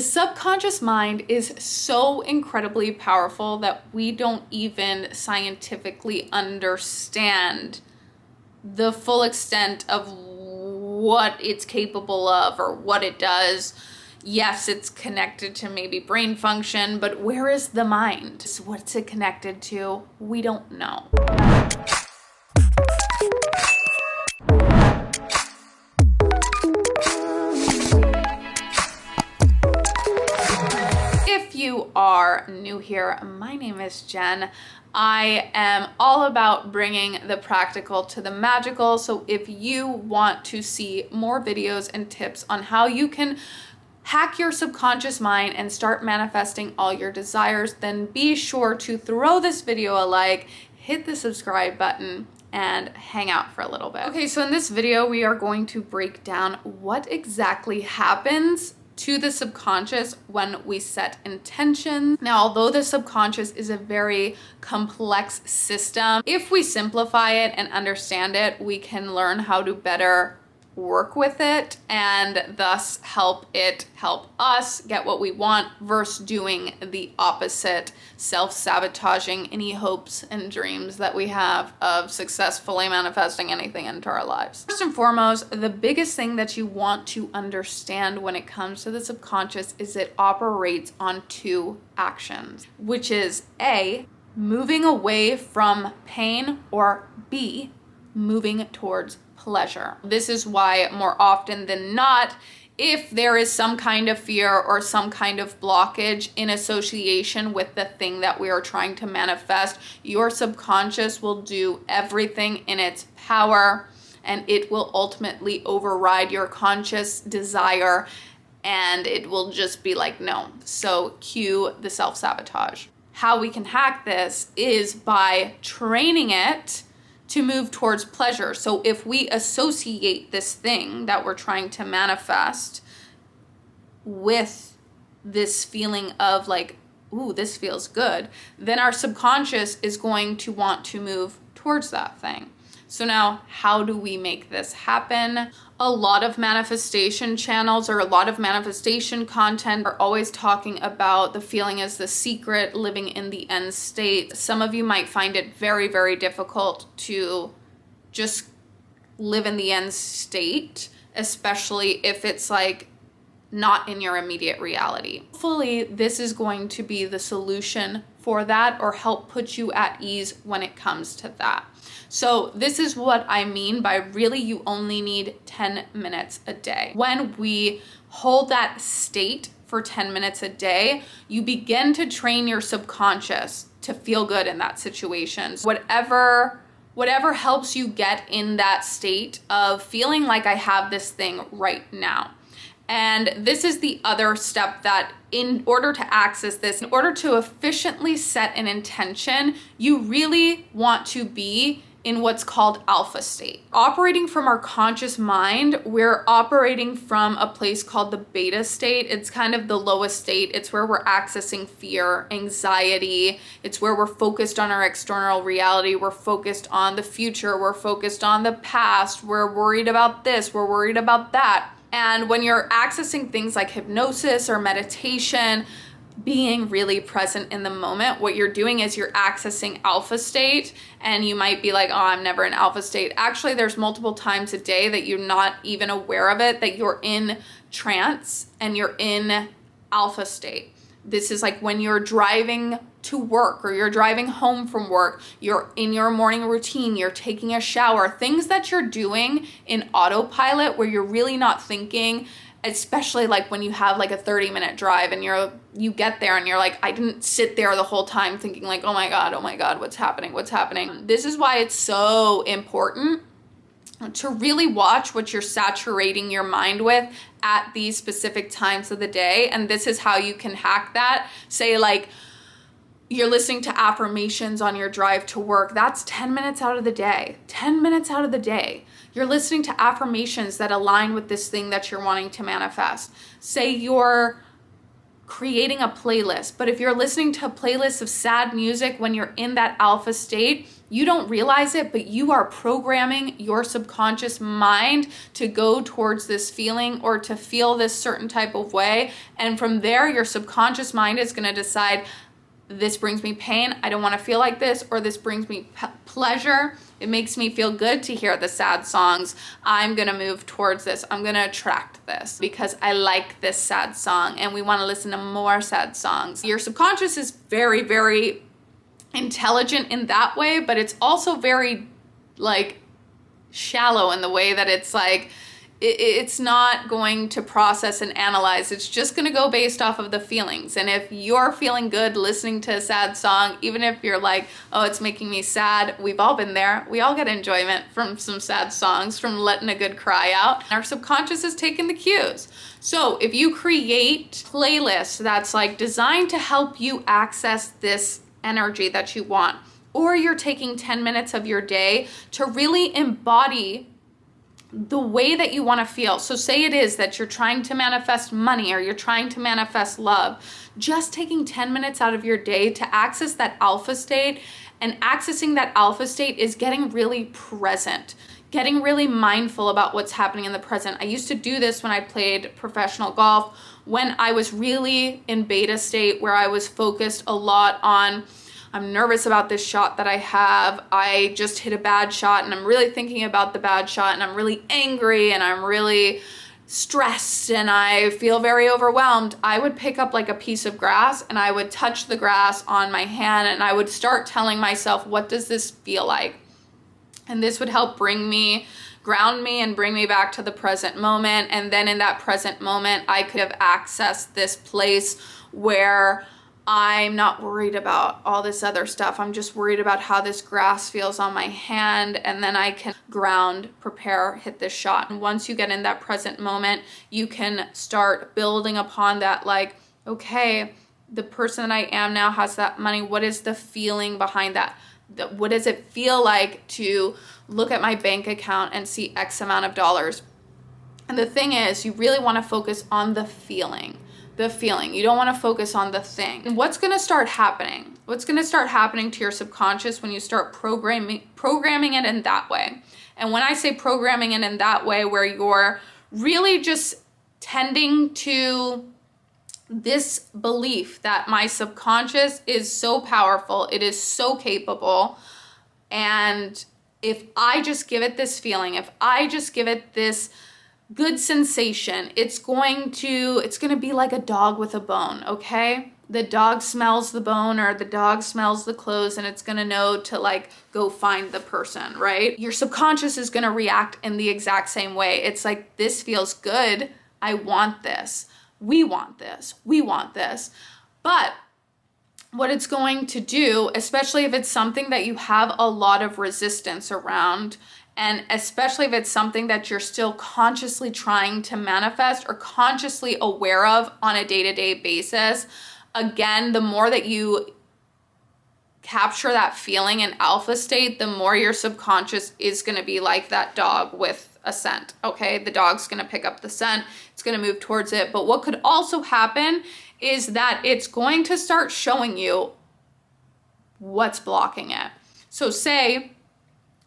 The subconscious mind is so incredibly powerful that we don't even scientifically understand the full extent of what it's capable of or what it does. Yes, it's connected to maybe brain function, but where is the mind? What's it connected to? We don't know. If you are new here, my name is Jen. I am all about bringing the practical to the magical. So if you want to see more videos and tips on how you can hack your subconscious mind and start manifesting all your desires, then be sure to throw this video a like, hit the subscribe button, and hang out for a little bit. Okay, so in this video, we are going to break down what exactly happens to the subconscious when we set intentions. Now, although the subconscious is a very complex system, if we simplify it and understand it, we can learn how to better work with it and thus help us get what we want versus doing the opposite, self-sabotaging any hopes and dreams that we have of successfully manifesting anything into our lives. First and foremost, the biggest thing that you want to understand when it comes to the subconscious is it operates on two actions, which is A, moving away from pain, or B, moving towards pleasure. This is why more often than not, if there is some kind of fear or some kind of blockage in association with the thing that we are trying to manifest, your subconscious will do everything in its power and it will ultimately override your conscious desire and it will just be like, no. So cue the self-sabotage. How we can hack this is by training it to move towards pleasure. So if we associate this thing that we're trying to manifest with this feeling of like, ooh, this feels good, then our subconscious is going to want to move towards that thing. So now, how do we make this happen? A lot of manifestation channels or a lot of manifestation content are always talking about the feeling is the secret, living in the end state. Some of you might find it very, very difficult to just live in the end state, especially if it's like not in your immediate reality. Hopefully, this is going to be the solution for that or help put you at ease when it comes to that. So this is what I mean by really you only need 10 minutes a day. When we hold that state for 10 minutes a day, you begin to train your subconscious to feel good in that situation. Whatever helps you get in that state of feeling like I have this thing right now. And this is the other step that in order to access this, in order to efficiently set an intention, you really want to be in what's called alpha state. Operating from our conscious mind, we're operating from a place called the beta state. It's kind of the lowest state. It's where we're accessing fear, anxiety. It's where we're focused on our external reality. We're focused on the future. We're focused on the past. We're worried about this. We're worried about that. And when you're accessing things like hypnosis or meditation, being really present in the moment, what you're doing is you're accessing alpha state, and you might be like, oh, I'm never in alpha state. Actually, there's multiple times a day that you're not even aware of it, that you're in trance and you're in alpha state. This is like when you're driving to work or you're driving home from work, you're in your morning routine, you're taking a shower, things that you're doing in autopilot where you're really not thinking, especially like when you have like a 30-minute drive and you get there and you're like, I didn't sit there the whole time thinking like, oh my God, what's happening? This is why it's so important to really watch what you're saturating your mind with at these specific times of the day. And this is how you can hack that. Say like, you're listening to affirmations on your drive to work. That's 10 minutes out of the day. 10 minutes out of the day. You're listening to affirmations that align with this thing that you're wanting to manifest. Say you're creating a playlist. But if you're listening to a playlist of sad music when you're in that alpha state, you don't realize it, but you are programming your subconscious mind to go towards this feeling or to feel this certain type of way. And from there, your subconscious mind is going to decide, this brings me pain, I don't want to feel like this, or this brings me pleasure, it makes me feel good to hear the sad songs, I'm going to move towards this, I'm going to attract this because I like this sad song, and we want to listen to more sad songs. Your subconscious is very, very intelligent in that way, but it's also very like shallow in the way that it's like, it's not going to process and analyze. It's just going to go based off of the feelings. And if you're feeling good listening to a sad song, even if you're like, oh, it's making me sad, we've all been there. We all get enjoyment from some sad songs, from letting a good cry out. Our subconscious is taking the cues. So if you create playlists that's like designed to help you access this energy that you want, or you're taking 10 minutes of your day to really embody the way that you want to feel. So say it is that you're trying to manifest money or you're trying to manifest love. Just taking 10 minutes out of your day to access that alpha state, and accessing that alpha state is getting really present, getting really mindful about what's happening in the present. I used to do this when I played professional golf, when I was really in beta state, where I was focused a lot on, I'm nervous about this shot that I have. I just hit a bad shot and I'm really thinking about the bad shot, and I'm really angry and I'm really stressed and I feel very overwhelmed. I would pick up like a piece of grass and I would touch the grass on my hand, and I would start telling myself, what does this feel like? And this would help ground me and bring me back to the present moment. And then in that present moment, I could have accessed this place where I'm not worried about all this other stuff. I'm just worried about how this grass feels on my hand, and then I can ground, prepare, hit this shot. And once you get in that present moment, you can start building upon that, like, okay, the person that I am now has that money. What is the feeling behind that? What does it feel like to look at my bank account and see X amount of dollars? And the thing is, you really want to focus on the feeling. You don't want to focus on the thing. And what's going to start happening? What's going to start happening to your subconscious when you start programming it in that way? And when I say programming it in that way, where you're really just tending to this belief that my subconscious is so powerful, it is so capable, and if I just give it this feeling, if I just give it this good sensation, it's going to be like a dog with a bone, okay? The dog smells the bone, or the dog smells the clothes, and it's going to know to like go find the person, right? Your subconscious is going to react in the exact same way. It's like, this feels good. I want this. We want this. We want this. But what it's going to do, especially if it's something that you have a lot of resistance around, and especially if it's something that you're still consciously trying to manifest or consciously aware of on a day-to-day basis, again, the more that you capture that feeling in alpha state, the more your subconscious is going to be like that dog with a scent, okay? The dog's going to pick up the scent. It's going to move towards it. But what could also happen is that it's going to start showing you what's blocking it. So say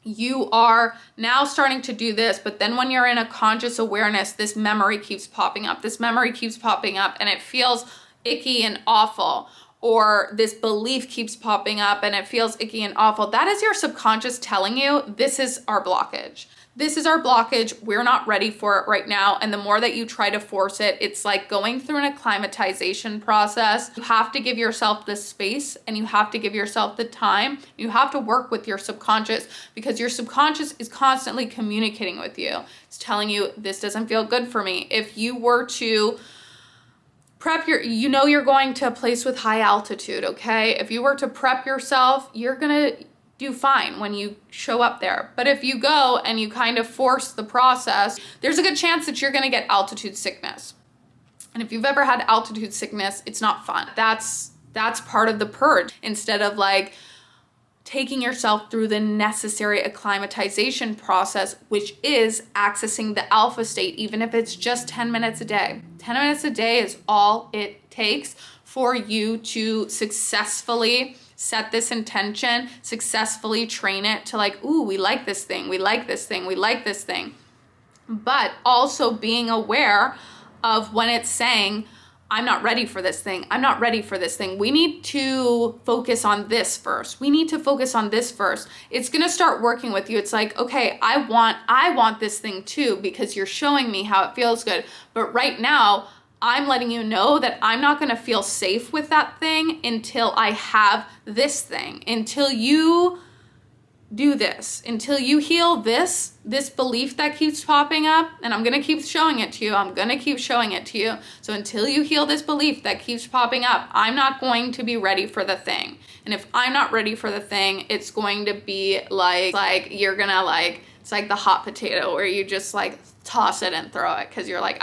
you are now starting to do this, but then when you're in a conscious awareness, this memory keeps popping up. This memory keeps popping up and it feels icky and awful. Or this belief keeps popping up and it feels icky and awful. That is your subconscious telling you, this is our blockage. This is our blockage. We're not ready for it right now. And the more that you try to force it, it's like going through an acclimatization process. You have to give yourself the space and you have to give yourself the time. You have to work with your subconscious, because your subconscious is constantly communicating with you. It's telling you, this doesn't feel good for me. If you were to prep you're going to a place with high altitude, okay? If you were to prep yourself, you're gonna do fine when you show up there. But if you go and you kind of force the process, there's a good chance that you're gonna get altitude sickness. And if you've ever had altitude sickness, it's not fun. That's part of the purge. Instead of like taking yourself through the necessary acclimatization process, which is accessing the alpha state, even if it's just 10 minutes a day. 10 minutes a day is all it takes for you to successfully set this intention, successfully train it to like, ooh, we like this thing, we like this thing, we like this thing. But also being aware of when it's saying, I'm not ready for this thing. I'm not ready for this thing. We need to focus on this first. We need to focus on this first. It's going to start working with you. It's like, okay, I want this thing too, because you're showing me how it feels good. But right now, I'm letting you know that I'm not going to feel safe with that thing until I have this thing, until you do this, until you heal this belief that keeps popping up, and I'm going to keep showing it to you. I'm going to keep showing it to you. So until you heal this belief that keeps popping up, I'm not going to be ready for the thing. And if I'm not ready for the thing, it's going to be like you're going to like, it's like the hot potato where you just like toss it and throw it because you're like,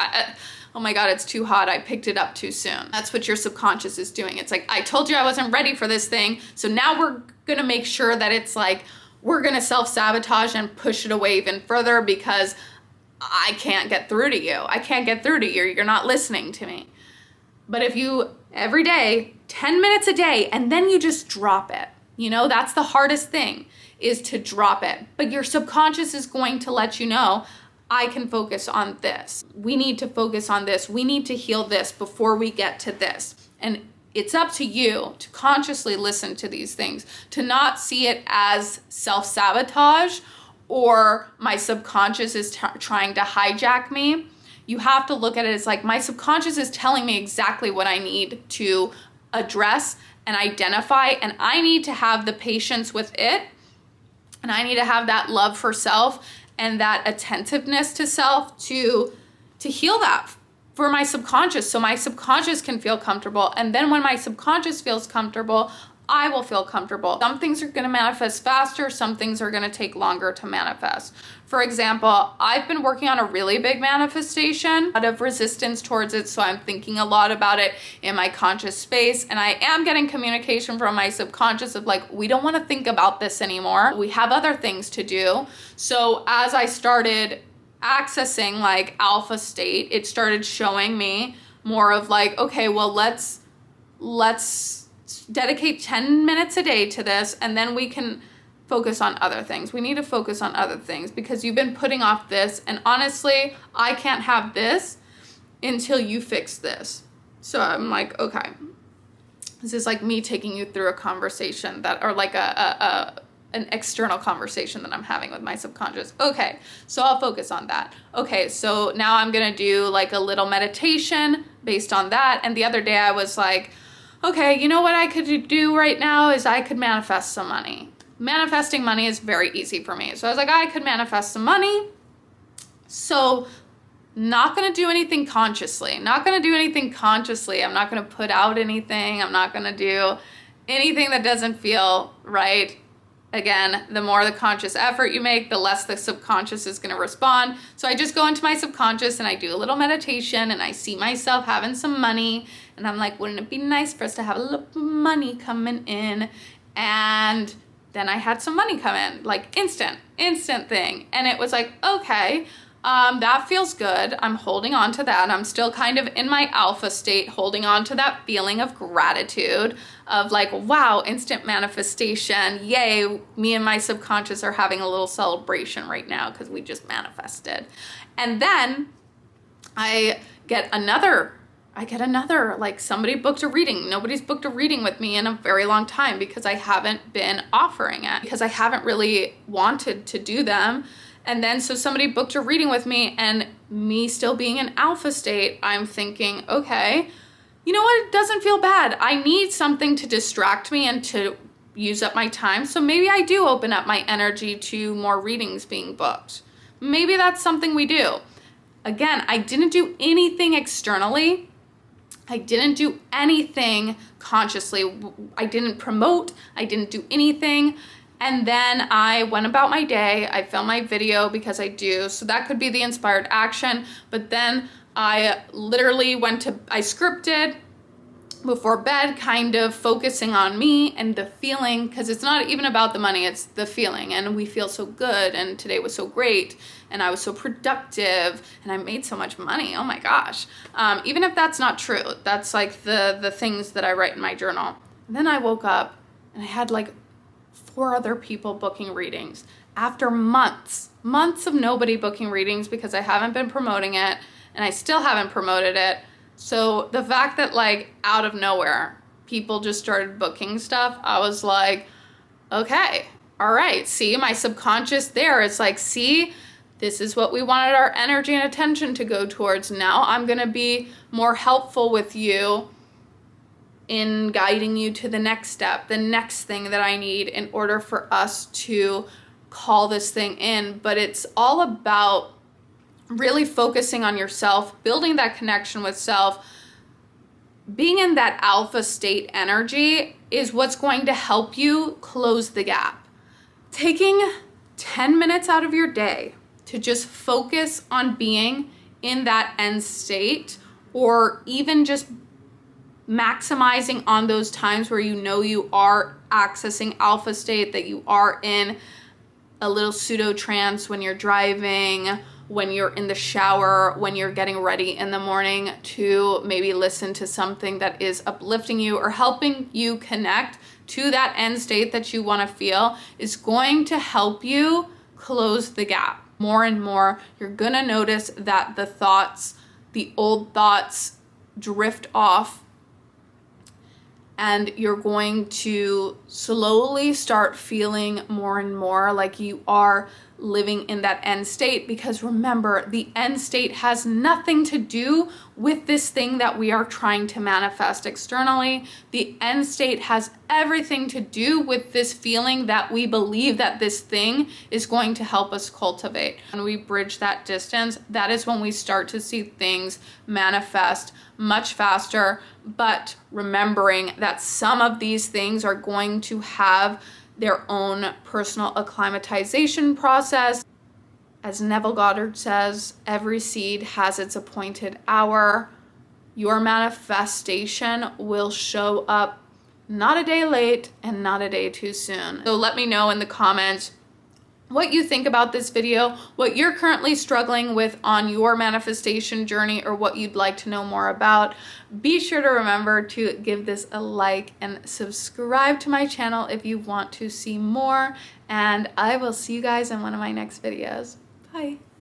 oh my God, it's too hot. I picked it up too soon. That's what your subconscious is doing. It's like, I told you I wasn't ready for this thing. So now we're going to make sure that it's like, we're going to self-sabotage and push it away even further because I can't get through to you. I can't get through to you. You're not listening to me. But if you, every day, 10 minutes a day, and then you just drop it, that's the hardest thing, is to drop it. But your subconscious is going to let you know, I can focus on this. We need to focus on this. We need to heal this before we get to this. And it's up to you to consciously listen to these things, to not see it as self-sabotage or my subconscious is trying to hijack me. You have to look at it as like, my subconscious is telling me exactly what I need to address and identify, and I need to have the patience with it, and I need to have that love for self and that attentiveness to self to heal that for my subconscious, so my subconscious can feel comfortable. And then when my subconscious feels comfortable, I will feel comfortable. Some things are going to manifest faster. Some things are going to take longer to manifest. For example, I've been working on a really big manifestation, a lot of resistance towards it. So I'm thinking a lot about it in my conscious space. And I am getting communication from my subconscious of like, we don't want to think about this anymore. We have other things to do. So as I started accessing like alpha state, it started showing me more of like, okay, well, let's dedicate 10 minutes a day to this, and then we can focus on other things. We need to focus on other things because you've been putting off this, and honestly, I can't have this until you fix this. So I'm like, okay, this is like me taking you through a conversation that, or like an external conversation that I'm having with my subconscious. Okay, so I'll focus on that. Okay, so now I'm gonna do like a little meditation based on that. And the other day I was like, okay, you know what I could do right now is I could manifest some money. Manifesting money is very easy for me. So I was like, I could manifest some money. So not gonna do anything consciously. I'm not gonna put out anything. I'm not gonna do anything that doesn't feel right. Again, the more the conscious effort you make, the less the subconscious is going to respond. So I just go into my subconscious and I do a little meditation and I see myself having some money. And I'm like, wouldn't it be nice for us to have a little money coming in? And then I had some money come in, like instant thing. And it was like, okay, that feels good. I'm holding on to that. I'm still kind of in my alpha state, holding on to that feeling of gratitude of like, wow, instant manifestation. Yay. Me and my subconscious are having a little celebration right now because we just manifested. And then I get another, like somebody booked a reading. Nobody's booked a reading with me in a very long time because I haven't been offering it, because I haven't really wanted to do them. And then so somebody booked a reading with me, and me still being in alpha state, I'm thinking, okay, you know what? It doesn't feel bad. I need something to distract me and to use up my time. So maybe I do open up my energy to more readings being booked. Maybe that's something we do. Again, I didn't do anything externally. I didn't do anything consciously. I didn't promote. I didn't do anything. And then I went about my day. I filmed my video because I do. So that could be the inspired action. But then I literally I scripted, before bed, kind of focusing on me and the feeling, because it's not even about the money, it's the feeling. And we feel so good, and today was so great, and I was so productive, and I made so much money. Oh my gosh. Even if that's not true, that's like the things that I write in my journal. And then I woke up and I had like 4 other people booking readings after months of nobody booking readings, because I haven't been promoting it, and I still haven't promoted it. So the fact that like out of nowhere, people just started booking stuff, I was like, okay, all right. See, my subconscious there, it's like, see, this is what we wanted our energy and attention to go towards. Now I'm going to be more helpful with you in guiding you to the next step, the next thing that I need in order for us to call this thing in. But it's all about really focusing on yourself, building that connection with self. Being in that alpha state energy is what's going to help you close the gap. Taking 10 minutes out of your day to just focus on being in that end state, or even just maximizing on those times where you know you are accessing alpha state, that you are in a little pseudo trance when you're driving, when you're in the shower, when you're getting ready in the morning, to maybe listen to something that is uplifting you or helping you connect to that end state that you want to feel, is going to help you close the gap. More and more, you're going to notice that the thoughts, the old thoughts, drift off, and you're going to slowly start feeling more and more like you are living in that end state. Because remember, the end state has nothing to do with this thing that we are trying to manifest externally. The end state has everything to do with this feeling that we believe that this thing is going to help us cultivate. When we bridge that distance, that is when we start to see things manifest much faster. But remembering that some of these things are going to have their own personal acclimatization process. As Neville Goddard says, every seed has its appointed hour. Your manifestation will show up not a day late and not a day too soon. So let me know in the comments what you think about this video, what you're currently struggling with on your manifestation journey, or what you'd like to know more about. Be sure to remember to give this a like and subscribe to my channel if you want to see more. And I will see you guys in one of my next videos. Bye.